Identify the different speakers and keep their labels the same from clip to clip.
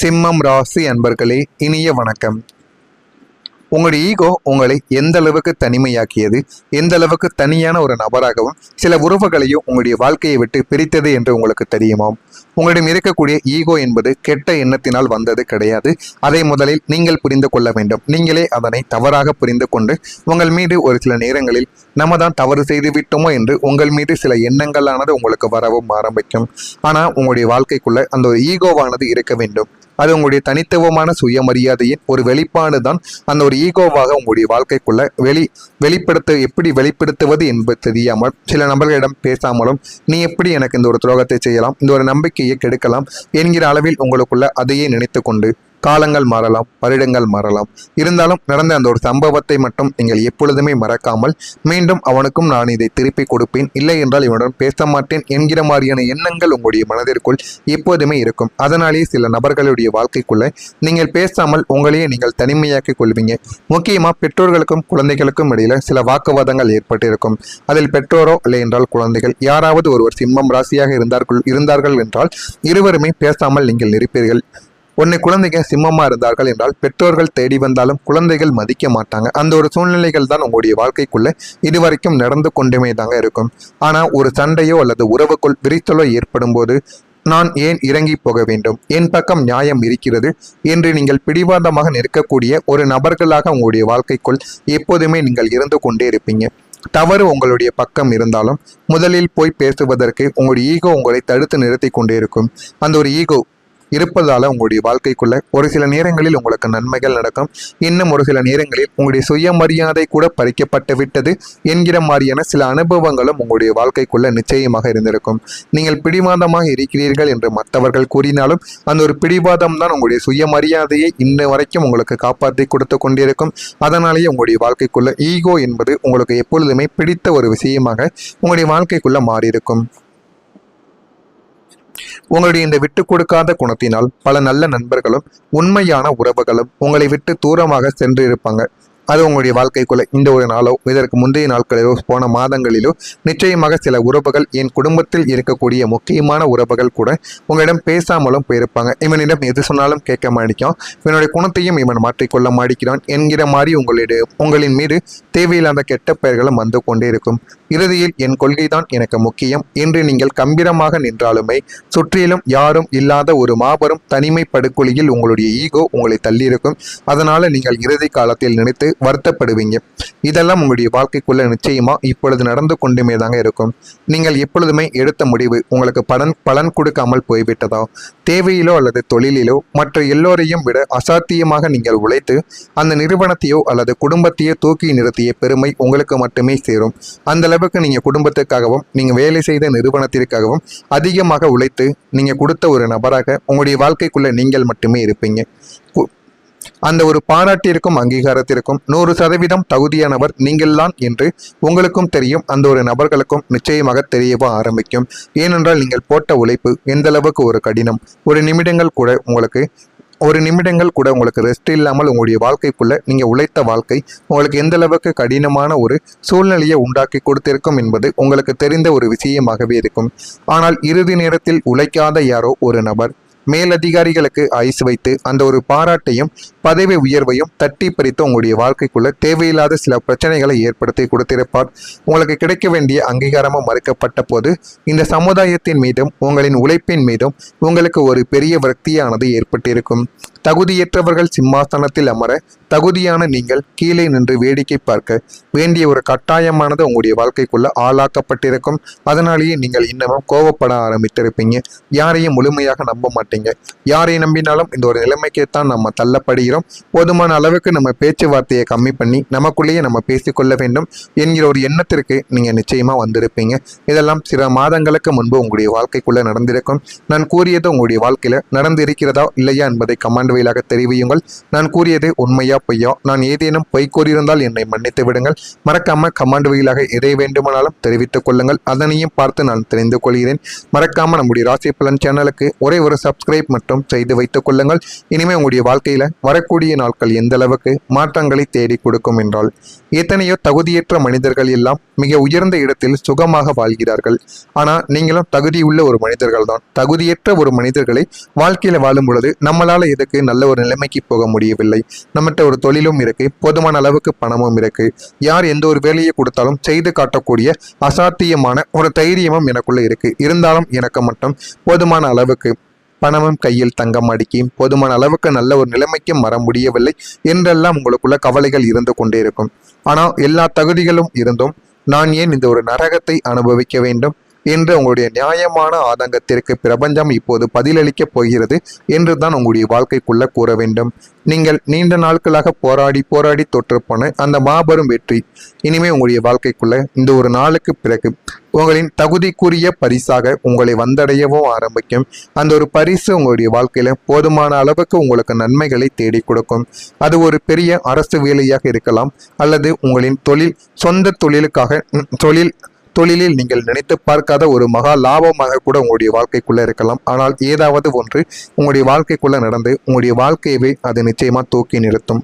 Speaker 1: சிம்மம் ராசி அன்பர்களே, இனிய வணக்கம். உங்களுடைய ஈகோ உங்களை எந்த அளவுக்கு தனிமையாக்கியது, எந்த அளவுக்கு தனியான ஒரு நபராகவும் சில உறவுகளையும் உங்களுடைய வாழ்க்கையை விட்டு பிரித்தது என்று உங்களுக்கு தெரியுமாம். உங்களிடம் இருக்கக்கூடிய ஈகோ என்பது கெட்ட எண்ணத்தினால் வந்தது கிடையாது. அதை முதலில் நீங்கள் புரிந்து கொள்ள வேண்டும். நீங்களே அதனை தவறாக புரிந்து கொண்டு உங்கள் மீது ஒரு சில நேரங்களில் நம்ம தான் தவறு செய்து விட்டோமோ என்று உங்கள் மீது சில எண்ணங்களானது உங்களுக்கு வரவும் ஆரம்பிக்கும். ஆனால் உங்களுடைய வாழ்க்கைக்குள்ள அந்த ஒரு ஈகோவானது இருக்க வேண்டும். அது உங்களுடைய தனித்துவமான சுயமரியாதையின் ஒரு வெளிப்பாடு தான். அந்த ஒரு ஈகோவாக உங்களுடைய வாழ்க்கைக்குள்ள எப்படி வெளிப்படுத்துவது என்பது தெரியாமல் சில நபர்களிடம் பேசாமலும், நீ எப்படி எனக்கு இந்த ஒரு துரோகத்தை செய்யலாம், இந்த ஒரு நம்பிக்கையை கெடுக்கலாம் என்கிற அளவில் உங்களுக்குள்ள அதையே நினைத்து கொண்டு காலங்கள் மாறலாம், வருடங்கள் மாறலாம். இருந்தாலும் நடந்த அந்த ஒரு சம்பவத்தை மட்டும் நீங்கள் எப்பொழுதுமே மறக்காமல் மீண்டும் அவனுக்கும் நான் இதை திருப்பி கொடுப்பேன், இல்லை என்றால் இவனுடன் பேச மாட்டேன் என்கிற மாதிரியான எண்ணங்கள் உங்களுடைய மனதிற்குள் எப்போதுமே இருக்கும். அதனாலேயே சில நபர்களுடைய வாழ்க்கைக்குள்ள நீங்கள் பேசாமல் உங்களையே நீங்கள் தனிமையாக்கிக் கொள்வீங்க. முக்கியமாக பெற்றோர்களுக்கும் குழந்தைகளுக்கும் இடையில சில வாக்குவாதங்கள் ஏற்பட்டிருக்கும். அதில் பெற்றோரோ இல்லை என்றால் குழந்தைகள் யாராவது ஒருவர் சிம்மம் ராசியாக இருந்தார்கள் என்றால் இருவருமே பேசாமல் நீங்கள் இருப்பீர்கள். ஒன்று குழந்தைங்க சிம்மமா இருந்தார்கள் என்றால் பெற்றோர்கள் தேடி வந்தாலும் குழந்தைகள் மதிக்க மாட்டாங்க. அந்த ஒரு சூழ்நிலைகள் தான் உங்களுடைய வாழ்க்கைக்குள்ள இதுவரைக்கும் நடந்து கொண்டுமே தாங்க இருக்கும். ஆனால் ஒரு சண்டையோ அல்லது உறவுக்குள் விரிசலோ ஏற்படும் போது நான் ஏன் இறங்கி போக வேண்டும், என் பக்கம் நியாயம் இருக்கிறது என்று நீங்கள் பிடிவாதமாக நிற்கக்கூடிய ஒரு நபர்களாக உங்களுடைய வாழ்க்கைக்குள் எப்போதுமே நீங்கள் இருந்து கொண்டே இருப்பீங்க. தவறு உங்களுடைய பக்கம் இருந்தாலும் முதலில் போய் பேசுவதற்கு உங்களுடைய ஈகோ உங்களை தடுத்து நிறுத்தி கொண்டே இருக்கும். அந்த ஒரு ஈகோ இருப்பதால உங்களுடைய வாழ்க்கைக்குள்ள ஒரு சில நேரங்களில் உங்களுக்கு நன்மைகள் நடக்கும். இன்னும் ஒரு சில நேரங்களில் உங்களுடைய சுயமரியாதை கூட பறிக்கப்பட்டு விட்டது என்கிற மாதிரியான சில அனுபவங்களும் உங்களுடைய வாழ்க்கைக்குள்ள நிச்சயமாக இருந்திருக்கும். நீங்கள் பிடிவாதமாக இருக்கிறீர்கள் என்று மற்றவர்கள் கூறினாலும் அந்த ஒரு பிடிவாதம் தான் உங்களுடைய சுயமரியாதையை இன்ன வரைக்கும் உங்களுக்கு காப்பாற்றி கொடுத்து கொண்டிருக்கும். அதனாலேயே உங்களுடைய வாழ்க்கைக்குள்ள ஈகோ என்பது உங்களுக்கு எப்பொழுதுமே பிடித்த ஒரு விஷயமாக உங்களுடைய வாழ்க்கைக்குள்ள மாறியிருக்கும். உங்களுடைய இந்த விட்டு கொடுக்காத குணத்தினால் பல நல்ல நண்பர்களும் உண்மையான உறவுகளும் உங்களை விட்டு தூரமாக சென்று இருப்பாங்க. அது உங்களுடைய வாழ்க்கைக்குள்ள இந்த ஒரு நாளோ இதற்கு முந்தைய நாட்களிலோ போன மாதங்களிலோ நிச்சயமாக சில உறவுகள், என் குடும்பத்தில் இருக்கக்கூடிய முக்கியமான உறவுகள் கூட உங்களிடம் பேசாமலும் போயிருப்பாங்க. இவனிடம் எது சொன்னாலும் கேட்க மாட்டேங்கான், இவனுடைய குணத்தையும் இவன் மாற்றிக்கொள்ள மாட்டேங்கிறான் என்கிற மாதிரி உங்களின் மீது தேவையில்லாத கெட்ட பெயர்களும் வந்து கொண்டே இருக்கும். இறுதியில் என் கொள்கைதான் எனக்கு முக்கியம் என்று நீங்கள் கம்பீரமாக நின்றாலுமே சுற்றிலும் யாரும் இல்லாத ஒரு மாபெரும் தனிமை படுகொலியில் உங்களுடைய ஈகோ உங்களை தள்ளியிருக்கும். அதனால நீங்கள் இறுதி காலத்தில் நினைத்து வருத்தப்படுவீங்க. இதெல்லாம் உங்களுடைய வாழ்க்கைக்குள்ள நிச்சயமா இப்பொழுது நடந்து கொண்டுமே தாங்க இருக்கும். நீங்கள் எப்பொழுதுமே எடுத்த முடிவு உங்களுக்கு பலன் கொடுக்காமல் போய்விட்டதா, தேவையிலோ அல்லது தொழிலிலோ மற்ற எல்லோரையும் விட அசாத்தியமாக நீங்கள் உழைத்து அந்த நிறுவனத்தையோ அல்லது குடும்பத்தையோ தூக்கி நிறுத்திய பெருமை உங்களுக்கு மட்டுமே சேரும். அந்த அளவுக்கு நீங்க குடும்பத்துக்காகவும் நீங்க வேலை செய்த நிறுவனத்திற்காகவும் அதிகமாக உழைத்து நீங்க கொடுத்த ஒரு நபராக உங்களுடைய வாழ்க்கைக்குள்ள நீங்கள் மட்டுமே இருப்பீங்க. அந்த ஒரு பாராட்டிற்கும் அங்கீகாரத்திற்கும் 100% தகுதியானவர் நீங்கள்தான் என்று உங்களுக்கும் தெரியும். அந்த ஒரு நபர்களுக்கும் நிச்சயமாக தெரியவா ஆரம்பிக்கும். ஏனென்றால் நீங்கள் போட்ட உழைப்பு எந்த அளவுக்கு ஒரு கடினம். ஒரு நிமிடங்கள் கூட உங்களுக்கு ரெஸ்ட் இல்லாமல் உங்களுடைய வாழ்க்கைக்குள்ள நீங்க உழைத்த வாழ்க்கை உங்களுக்கு எந்த அளவுக்கு கடினமான ஒரு சூழ்நிலையை உண்டாக்கி கொடுத்திருக்கும் என்பது உங்களுக்கு தெரிந்த ஒரு விஷயமாகவே இருக்கும். ஆனால் இறுதி நேரத்தில் உழைக்காத யாரோ ஒரு நபர் மேலதிகாரிகளுக்கு ஐஸ் வைத்து அந்த ஒரு பாராட்டையும் பதவி உயர்வையும் தட்டி பறித்து உங்களுடைய வாழ்க்கைக்குள்ள தேவையில்லாத சில பிரச்சனைகளை ஏற்படுத்தி கொடுத்திருப்பார். உங்களுக்கு கிடைக்க வேண்டிய அங்கீகாரமும் மறுக்கப்பட்ட போது இந்த சமுதாயத்தின் மீதும் உங்களின் உழைப்பின் மீதும் உங்களுக்கு ஒரு பெரிய விரக்தியானது ஏற்பட்டிருக்கும். தகுதியற்றவர்கள் சிம்மாசனத்தில் அமர தகுதியான நீங்கள் கீழே நின்று வேடிக்கை பார்க்க வேண்டிய ஒரு கட்டாயமானது உங்களுடைய வாழ்க்கைக்குள்ள ஆளாக்கப்பட்டிருக்கும். அதனாலேயே நீங்கள் இன்னமும் கோவப்பட ஆரம்பித்திருப்பீங்க. யாரையும் முழுமையாக நம்ப மாட்டீங்க. யாரை நம்பினாலும் இந்த ஒரு நிலைமைக்குத்தான் நம்ம தள்ளப்படுகிறோம். போதுமான அளவுக்கு நம்ம பேச்சுவார்த்தையை கம்மி பண்ணி நமக்குள்ளேயே நம்ம பேசிக்கொள்ள வேண்டும் என்கிற ஒரு எண்ணத்திற்கு நீங்க நிச்சயமா வந்திருப்பீங்க. இதெல்லாம் சில மாதங்களுக்கு முன்பு உங்களுடைய வாழ்க்கைக்குள்ள நடந்திருக்கும். நான் கூறியது உங்களுடைய வாழ்க்கையில நடந்து இருக்கிறதா இல்லையா என்பதை கமெண்ட் வாயிலாக தெரிவியுங்கள். நான் கூறியது உண்மையா பொய்யா, நான் ஏதேனும் பொய் கூறியிருந்தால் என்னை மன்னித்து விடுங்கள். மறக்காம கமெண்ட் வாயிலாக எதை வேண்டுமானாலும் தெரிவித்துக் கொள்ளுங்கள். அதனையும் பார்த்து நான் தெரிந்து கொள்கிறேன். மறக்காம நம்முடைய ராசி பலன் சேனலுக்கு ஒரே ஒரு சப்ஸ்கிரைப் மட்டும் செய்து வைத்துக் கொள்ளுங்கள். இனிமே உங்களுடைய வாழ்க்கையில வரக்கூடிய நாட்கள் எந்த அளவுக்கு மாற்றங்களை தேடி கொடுக்கும் என்றால், எத்தனையோ தகுதியற்ற மனிதர்கள் எல்லாம் மிக உயர்ந்த இடத்தில் சுகமாக வாழ்கிறார்கள். ஆனா நீங்களும் தகுதியுள்ள ஒரு மனிதர்கள் தான். தகுதியற்ற ஒரு மனிதர்களை வாழ்க்கையில வாழும் பொழுது நம்மளால எதுக்கு நல்ல ஒரு நிலைமைக்கு போக முடியவில்லை. நம்மகிட்ட ஒரு தொழிலும் இருக்கு, போதுமான அளவுக்கு பணமும் இருக்கு. யார் எந்த ஒரு வேலையை கொடுத்தாலும் செய்து காட்டக்கூடிய அசாத்தியமான ஒரு தைரியமும் எனக்குள்ள இருக்கு. இருந்தாலும் எனக்கு மட்டும் போதுமான அளவுக்கு பணமும் கையில் தங்கம் அடுக்கி போதுமான அளவுக்கு நல்ல ஒரு நிலைமைக்கு வர முடியவில்லை என்றெல்லாம் உங்களுக்குள்ள கவலைகள் இருந்து கொண்டே இருக்கும். ஆனால் எல்லா தகுதிகளும் இருந்தும் நான் ஏன் இந்த ஒரு நரகத்தை அனுபவிக்க வேண்டும் என்று உங்களுடைய நியாயமான ஆதங்கத்திற்கு பிரபஞ்சம் இப்போது பதிலளிக்கப் போகிறது என்று தான் உங்களுடைய வாழ்க்கைக்குள்ள கூற வேண்டும். நீங்கள் நீண்ட நாட்களாக போராடி தொற்றுப்போன அந்த மாபெரும் வெற்றி இனிமே உங்களுடைய வாழ்க்கைக்குள்ள இந்த ஒரு நாளுக்கு பிறகு உங்களின் தகுதிக்குரிய பரிசாக உங்களை வந்தடையவும் ஆரம்பிக்கும். அந்த ஒரு பரிசு உங்களுடைய வாழ்க்கையில போதுமான அளவுக்கு உங்களுக்கு நன்மைகளை தேடி கொடுக்கும். அது ஒரு பெரிய அரசு வேலையாக இருக்கலாம், அல்லது உங்களின் சொந்த தொழிலில் நீங்கள் நினைத்து பார்க்காத ஒரு மகா லாபமாக கூட உங்களுடைய வாழ்க்கைக்குள்ள இருக்கலாம். ஆனால் ஏதாவது ஒன்று உங்களுடைய வாழ்க்கைக்குள்ள நடந்து உங்களுடைய வாழ்க்கையவே அது நிச்சயமா தூக்கி நிறுத்தும்.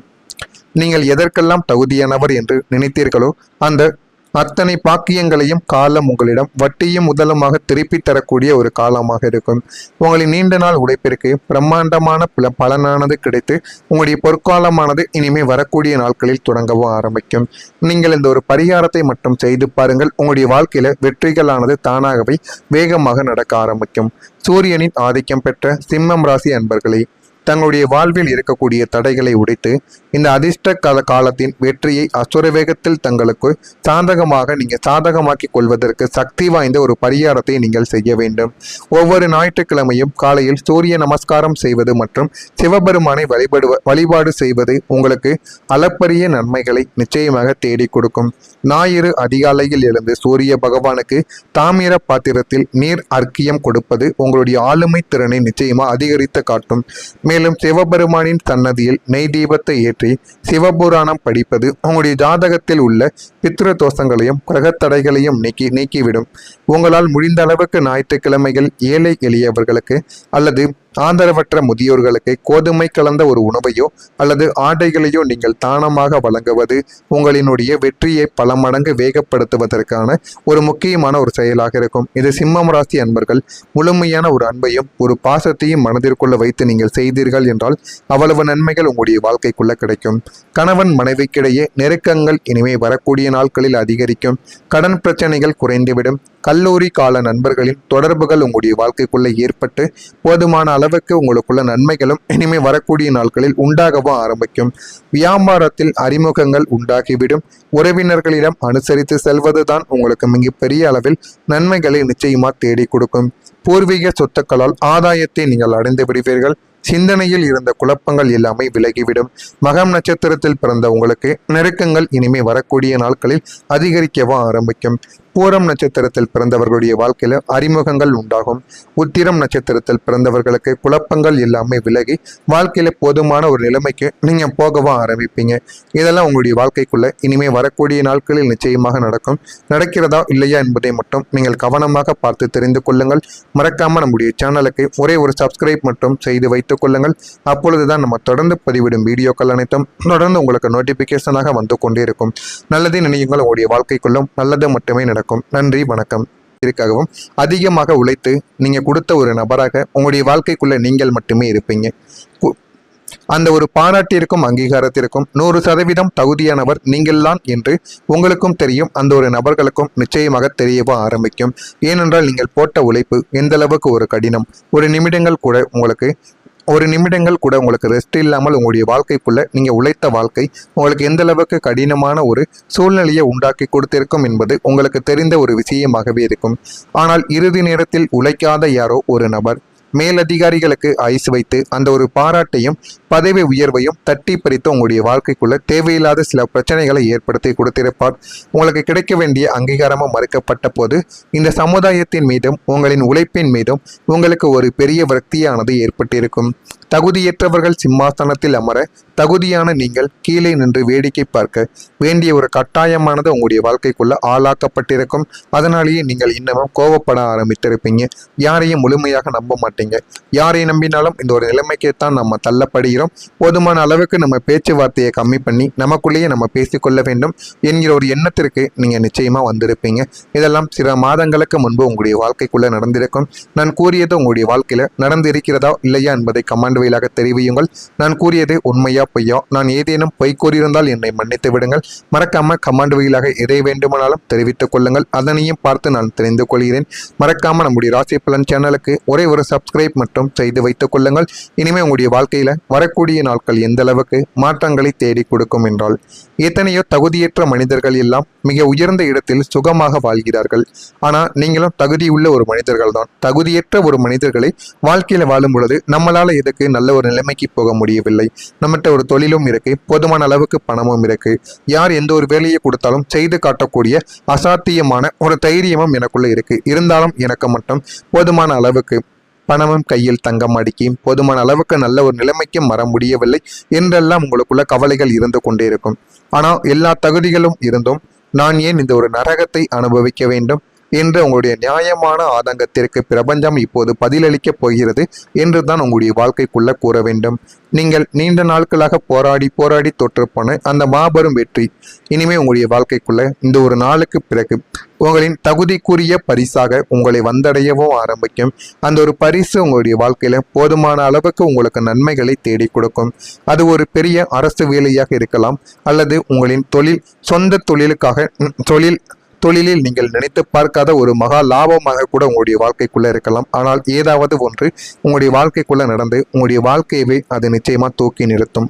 Speaker 1: நீங்கள் எதற்கெல்லாம் தகுதியானவர் என்று நினைத்தீர்களோ அந்த அத்தனை பாக்கியங்களையும் காலம் உங்களிடம் வட்டியும் முதலுமாக திருப்பி தரக்கூடிய ஒரு காலமாக இருக்கும். உங்களின் நீண்ட நாள் உழைப்பிற்கு பிரம்மாண்டமான பலனானது கிடைத்து உங்களுடைய பொற்காலமானது இனிமே வரக்கூடிய நாட்களில் தொடங்கவும் ஆரம்பிக்கும். நீங்கள் இந்த ஒரு பரிகாரத்தை மட்டும் செய்து பாருங்கள். உங்களுடைய வாழ்க்கையில வெற்றிகளானது தானாகவே வேகமாக நடக்க ஆரம்பிக்கும். சூரியனின் ஆதிக்கம் பெற்ற சிம்மம் ராசி அன்பர்களே, தங்களுடைய வாழ்வில் இருக்கக்கூடிய தடைகளை உடைத்து இந்த அதிர்ஷ்ட காலத்தின் வெற்றியை அசுர வேகத்தில் தங்களுக்கு சாதகமாக்கி கொள்வதற்கு சக்தி வாய்ந்த ஒரு பரிகாரத்தை நீங்கள் செய்ய வேண்டும். ஒவ்வொரு ஞாயிற்றுக்கிழமையும் காலையில் சூரிய நமஸ்காரம் செய்வது மற்றும் சிவபெருமானை வழிபாடு செய்வது உங்களுக்கு அளப்பரிய நன்மைகளை நிச்சயமாக தேடி கொடுக்கும். ஞாயிறு அதிகாலையில் எழுந்து சூரிய பகவானுக்கு தாமிர பாத்திரத்தில் நீர் அர்க்கியம் கொடுப்பது உங்களுடைய ஆளுமை திறனை நிச்சயமா அதிகரித்து காட்டும். மேலும் சிவபெருமானின் சன்னதியில் நெய் தீபத்தை ஏற்றி சிவபுராணம் படிப்பது உங்களுடைய ஜாதகத்தில் உள்ள பித்ரு தோஷங்களையும் கிரகத்தடைகளையும் நீக்கிவிடும். உங்களால் முடிந்த அளவுக்கு ஞாயிற்றுக்கிழமைகள் ஏழை எளியவர்களுக்கு அல்லது ஆதரவற்ற முதியோர்களுக்கு கோதுமை கலந்த ஒரு உணவையோ அல்லது ஆடைகளையோ நீங்கள் தானமாக வழங்குவது உங்களினுடைய வெற்றியை பல மடங்கு வேகப்படுத்துவதற்கான ஒரு முக்கியமான ஒரு செயலாக இருக்கும். இது சிம்மம் ராசி அன்பர்கள் முழுமையான ஒரு அன்பையும் ஒரு பாசத்தையும் மனதிற்குள்ள வைத்து நீங்கள் செய்தீர்கள் என்றால் அவ்வளவு நன்மைகள் உங்களுடைய வாழ்க்கைக்குள்ள கிடைக்கும். கணவன் மனைவிக்கிடையே நெருக்கங்கள் இனிமே வரக்கூடிய நாட்களில் அதிகரிக்கும். கடன் பிரச்சனைகள் குறைந்துவிடும். கல்லூரி கால நண்பர்களின் தொடர்புகள் உங்களுடைய வாழ்க்கைக்குள்ள ஏற்பட்டு போதுமான அளவுக்கு உங்களுக்குள்ள நன்மைகளும் இனிமே வரக்கூடிய நாட்களில் உண்டாகவும் ஆரம்பிக்கும். வியாபாரத்தில் அறிமுகங்கள் உண்டாகிவிடும். உறவினர்களிடம் அனுசரித்து செல்வதுதான் உங்களுக்கு மிக பெரிய அளவில் நன்மைகளை நிச்சயமா தேடி கொடுக்கும். பூர்வீக சொத்துக்களால் ஆதாயத்தை நீங்கள் அடைந்து விடுவீர்கள். சிந்தனையில் இருந்த குழப்பங்கள் எல்லாமே விலகிவிடும். மகம் நட்சத்திரத்தில் பிறந்த உங்களுக்கு நெருக்கங்கள் இனிமே வரக்கூடிய நாட்களில் அதிகரிக்கவும் ஆரம்பிக்கும். பூரம் நட்சத்திரத்தில் பிறந்தவர்களுடைய வாழ்க்கையில அறிமுகங்கள் உண்டாகும். உத்திரம் நட்சத்திரத்தில் பிறந்தவர்களுக்கு குழப்பங்கள் எல்லாமே விலகி வாழ்க்கையில போதுமான ஒரு நிலைமைக்கு நீங்க போகவும் ஆரம்பிப்பீங்க. இதெல்லாம் உங்களுடைய வாழ்க்கைக்குள்ள இனிமே வரக்கூடிய நாட்களில் நிச்சயமாக நடக்கும். நடக்கிறதா இல்லையா என்பதை மட்டும் நீங்கள் கவனமாக பார்த்து தெரிந்து கொள்ளுங்கள். மறக்காம நம்முடைய சேனலுக்கு ஒரே ஒரு சப்ஸ்கிரைப் மட்டும் செய்து வைத்துக் கொள்ளுங்கள். அப்பொழுதுதான் நம்ம தொடர்ந்து பதிவிடும் வீடியோக்கள் அனைத்தும் தொடர்ந்து உங்களுக்கு நோட்டிபிகேஷனாக வந்து கொண்டே இருக்கும். நல்லதே நினையுங்கள், உங்களுடைய வாழ்க்கைக்குள்ளும் நல்லது மட்டுமே நடக்கும். நன்றி, வணக்கம். இதற்காகவும் அதிகமாக உழைத்து நீங்க கொடுத்த ஒரு நபராக உங்களுடைய வாழ்க்கைக்குள்ள நீங்கள் மட்டுமே இருப்பீங்க. அந்த ஒரு பாராட்டிற்கும் அங்கீகாரத்திற்கும் 100% தகுதியானவர் நீங்கள்தான் என்று உங்களுக்கும் தெரியும். அந்த ஒரு நபர்களுக்கும் நிச்சயமாக தெரியவும் ஆரம்பிக்கும். ஏனென்றால் நீங்கள் போட்ட உழைப்பு எந்த அளவுக்கு ஒரு கடினம். ஒரு நிமிடங்கள் கூட உங்களுக்கு ரெஸ்ட் இல்லாமல் உங்களுடைய வாழ்க்கைக்குள்ள நீங்க உழைத்த வாழ்க்கை உங்களுக்கு எந்த அளவுக்கு கடினமான ஒரு சூழ்நிலையை உண்டாக்கி கொடுத்திருக்கும் என்பது உங்களுக்கு தெரிந்த ஒரு விஷயமாகவே இருக்கும். ஆனால் இறுதி நேரத்தில் உழைக்காத யாரோ ஒரு நபர் மேலதிகாரிகளுக்கு ஐஸ் வைத்து அந்த ஒரு பாராட்டையும் பதவி உயர்வையும் தட்டி பறித்து உங்களுடைய வாழ்க்கைக்குள்ள தேவையில்லாத சில பிரச்சனைகளை ஏற்படுத்தி கொடுத்திருப்பார். உங்களுக்கு கிடைக்க வேண்டிய அங்கீகாரமும் மறுக்கப்பட்ட போது இந்த சமுதாயத்தின் மீதும் உங்களின் உழைப்பின் மீதும் உங்களுக்கு ஒரு பெரிய விரக்தியானது ஏற்பட்டிருக்கும். தகுதியற்றவர்கள் சிம்மாசனத்தில் அமர தகுதியான நீங்கள் கீழே நின்று வேடிக்கை பார்க்க வேண்டிய ஒரு கட்டாயமானது உங்களுடைய வாழ்க்கைக்குள்ள ஆளாக்கப்பட்டிருக்கும். அதனாலேயே நீங்கள் இன்னமும் கோவப்பட ஆரம்பித்திருப்பீங்க. யாரையும் முழுமையாக நம்ப மாட்டீங்க. யாரை நம்பினாலும் இந்த ஒரு நிலைமைக்கே தான் நம்ம தள்ளப்படுகிறோம். போதுமான அளவுக்கு நம்ம பேச்சுவார்த்தையை கம்மி பண்ணி நமக்குள்ளேயே நம்ம பேசிக்கொள்ள வேண்டும் என்கிற ஒரு எண்ணத்திற்கு நீங்க நிச்சயமா வந்திருப்பீங்க. இதெல்லாம் சில மாதங்களுக்கு முன்பு உங்களுடைய வாழ்க்கைக்குள்ள நடந்திருக்கும். நான் கூறியது உங்களுடைய வாழ்க்கையில நடந்திருக்கிறதா இல்லையா என்பதை கமெண்ட் வாயிலாக தெரிவியுங்கள். நான் கூறியது உண்மையா பொய்யா? நான் ஏதேனும் பொய் கூறியிருந்தால் என்னை மன்னித்து விடுங்கள். மறக்காம கமெண்ட் வாயிலாக எதை வேண்டுமானாலும் தெரிவித்துக் கொள்ளுங்கள். அதனையும் பார்த்து நான் தெரிந்து கொள்கிறேன். மறக்காம நம்முடைய ராசி பலன் சேனலுக்கு ஒரே ஒரு சப்ஸ்கிரைப் மட்டும் செய்து வைத்துக் கொள்ளுங்கள். இனிமே உங்களுடைய வாழ்க்கையில வரக்கூடிய நாட்கள் எந்த அளவுக்கு மாற்றங்களை தேடி கொடுக்கும் என்றால், எத்தனையோ தகுதியற்ற மனிதர்கள் எல்லாம் மிக உயர்ந்த இடத்தில் சுகமாக வாழ்கிறார்கள். ஆனா நீங்களும் தகுதியுள்ள ஒரு மனிதர்கள் தான். தகுதியற்ற ஒரு மனிதர்களை வாழ்க்கையில வாழும் பொழுது நம்மளால எதுக்கு நல்ல ஒரு நிலைமைக்கு போக முடியவில்லை. நம்மகிட்ட ஒரு தொழிலும் இருக்கு, போதுமான அளவுக்கு பணமும் இருக்கு. யார் எந்த ஒரு வேலையை கொடுத்தாலும் செய்து காட்டக்கூடிய அசாத்தியமான ஒரு தைரியமும் எனக்குள்ள இருக்கு. இருந்தாலும் எனக்கு மட்டும் போதுமான அளவுக்கு பணமும் கையில் தங்கம் அடுக்கி போதுமான அளவுக்கு நல்ல ஒரு நிலைமைக்கும் வர முடியவில்லை என்றெல்லாம் உங்களுக்குள்ள கவலைகள் இருந்து கொண்டே இருக்கும். ஆனால் எல்லா தகுதிகளும் இருந்தும் நான் ஏன் இந்த ஒரு நரகத்தை அனுபவிக்க வேண்டும் என்று உங்களுடைய நியாயமான ஆதங்கத்திற்கு பிரபஞ்சம் இப்போது பதிலளிக்கப் போகிறது என்று தான் உங்களுடைய வாழ்க்கைக்குள்ள கூற வேண்டும். நீங்கள் நீண்ட நாட்களாக போராடி தொற்றுப்போன அந்த மாபெரும் வெற்றி இனிமே உங்களுடைய வாழ்க்கைக்குள்ள இந்த ஒரு நாளுக்கு பிறகு உங்களின் தகுதிக்குரிய பரிசாக உங்களை வந்தடையவும் ஆரம்பிக்கும். அந்த ஒரு பரிசு உங்களுடைய வாழ்க்கையில போதுமான அளவுக்கு உங்களுக்கு நன்மைகளை தேடி கொடுக்கும். அது ஒரு பெரிய அரசு வேலையாக இருக்கலாம், அல்லது உங்களின் சொந்த தொழிலுக்காக தொழிலில் நீங்கள் நினைத்து பார்க்காத ஒரு மகா லாபமாக கூட உங்களுடைய வாழ்க்கைக்குள்ள இருக்கலாம். ஆனால் ஏதாவது ஒன்று உங்களுடைய வாழ்க்கைக்குள்ள நடந்து உங்களுடைய வாழ்க்கையவே அது நிச்சயமா தூக்கி நிறுத்தும்.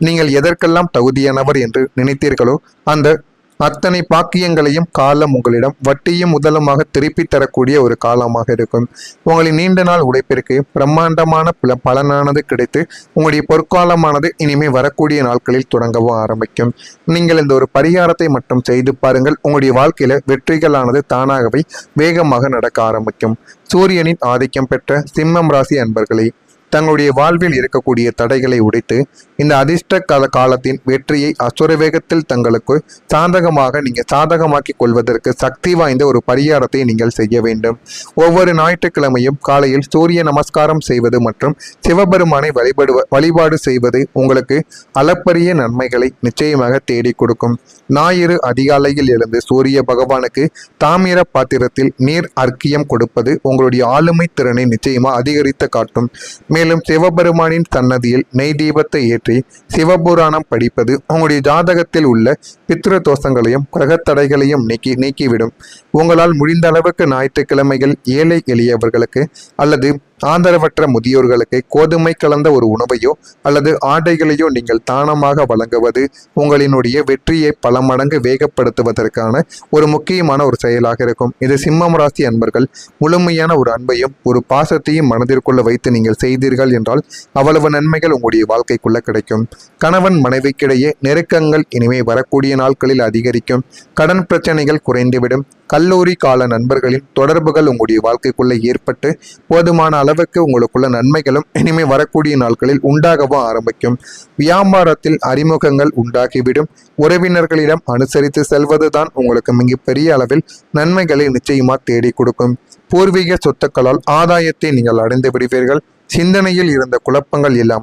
Speaker 1: நீங்கள் எதற்கெல்லாம் தகுதியானவர் என்று நினைத்தீர்களோ அந்த அத்தனை பாக்கியங்களையும் காலம் உங்களிடம் வட்டியும் முதலுமாக திருப்பி தரக்கூடிய ஒரு காலமாக இருக்கும். உங்களின் நீண்ட நாள் உழைப்பிற்கு பிரம்மாண்டமான பலனானது கிடைத்து உங்களுடைய பொற்காலமானது இனிமே வரக்கூடிய நாட்களில் தொடங்கவும் ஆரம்பிக்கும். நீங்கள் இந்த ஒரு பரிகாரத்தை மட்டும் செய்து பாருங்கள். உங்களுடைய வாழ்க்கையில வெற்றிகளானது தானாகவே வேகமாக நடக்க ஆரம்பிக்கும். சூரியனின் ஆதிக்கம் பெற்ற சிம்மம் ராசி அன்பர்களே, தங்களுடைய வாழ்வில் இருக்கக்கூடிய தடைகளை உடைத்து இந்த அதிர்ஷ்ட காலத்தின் வெற்றியை அசுர வேகத்தில் தங்களுக்கு சாதகமாக்கி கொள்வதற்கு சக்தி வாய்ந்த ஒரு பரிகாரத்தை நீங்கள் செய்ய வேண்டும். ஒவ்வொரு ஞாயிற்றுக்கிழமையும் காலையில் சூரிய நமஸ்காரம் செய்வது மற்றும் சிவபெருமானை வழிபாடு செய்வது உங்களுக்கு அளப்பரிய நன்மைகளை நிச்சயமாக தேடி கொடுக்கும். ஞாயிறு அதிகாலையில் எழுந்து சூரிய பகவானுக்கு தாமிர பாத்திரத்தில் நீர் அர்க்கியம் கொடுப்பது உங்களுடைய ஆளுமை திறனை நிச்சயமா அதிகரித்து காட்டும். மேலும் சிவபெருமானின் சன்னதியில் நெய் தீபத்தை ஏற்றி சிவபுராணம் படிப்பது உங்களுடைய ஜாதகத்தில் உள்ள பித்ரு தோஷங்களையும் கிரகத்தடைகளையும் நீக்கிவிடும். உங்களால் முடிந்த அளவுக்கு ஞாயிற்றுக்கிழமைகள் ஏழை எளியவர்களுக்கு அல்லது ஆதரவற்ற முதியோர்களுக்கு கோதுமை கலந்த ஒரு உணவையோ அல்லது ஆடைகளையோ நீங்கள் தானமாக வழங்குவது உங்களினுடைய வெற்றியை பல மடங்கு வேகப்படுத்துவதற்கான ஒரு முக்கியமான ஒரு செயலாக இருக்கும். இது சிம்மம் ராசி அன்பர்கள் முழுமையான ஒரு அன்பையும் ஒரு பாசத்தையும் மனதிற்குள்ள வைத்து நீங்கள் செய்தீர்கள் என்றால் அவ்வளவு நன்மைகள் உங்களுடைய வாழ்க்கைக்குள்ள கிடைக்கும். கணவன் மனைவிக்கிடையே நெருக்கங்கள் இனிமே வரக்கூடிய நாட்களில் அதிகரிக்கும். கடன் பிரச்சனைகள் குறைந்துவிடும். கல்லூரி கால நண்பர்களின் தொடர்புகள் உங்களுடைய வாழ்க்கைக்குள்ள ஏற்பட்டு போதுமான அளவுக்கு உங்களுக்குள்ள நன்மைகளும் இனிமே வரக்கூடிய நாட்களில் உண்டாகவும் ஆரம்பிக்கும். வியாபாரத்தில் அறிமுகங்கள் உண்டாகிவிடும். உறவினர்களிடம் அனுசரித்து செல்வதுதான் உங்களுக்கு மிக பெரிய அளவில் நன்மைகளை நிச்சயமா தேடி கொடுக்கும். பூர்வீக சொத்துக்களால் ஆதாயத்தை நீங்கள் அடைந்து விடுவீர்கள். சிந்தனையில் இருந்த குழப்பங்கள் எல்லாம்